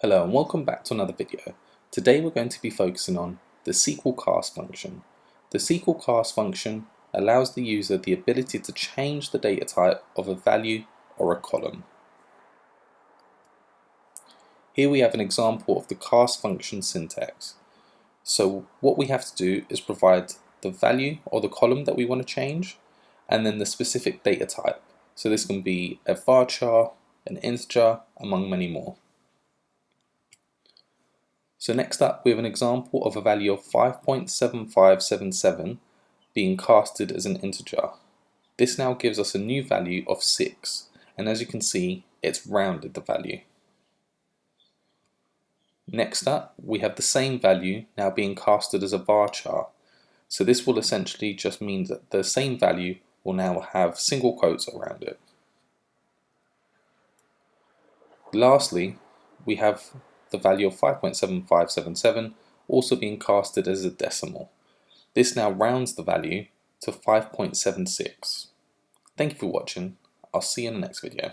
Hello and welcome back to another video. Today we're going to be focusing on the SQL Cast function. The SQL Cast function allows the user the ability to change the data type of a value or a column. Here we have an example of the cast function syntax. So what we have to do is provide the value or the column that we want to change and then the specific data type. So this can be a varchar, an integer, among many more. So next up we have an example of a value of 5.7577 being casted as an integer. This now gives us a new value of 6, and as you can see it's rounded the value. Next up we have the same value now being casted as a varchar. So this will essentially just mean that the same value will now have single quotes around it. Lastly, we have the value of 5.7577 also being casted as a decimal. This now rounds the value to 5.76. Thank you for watching. I'll see you in the next video.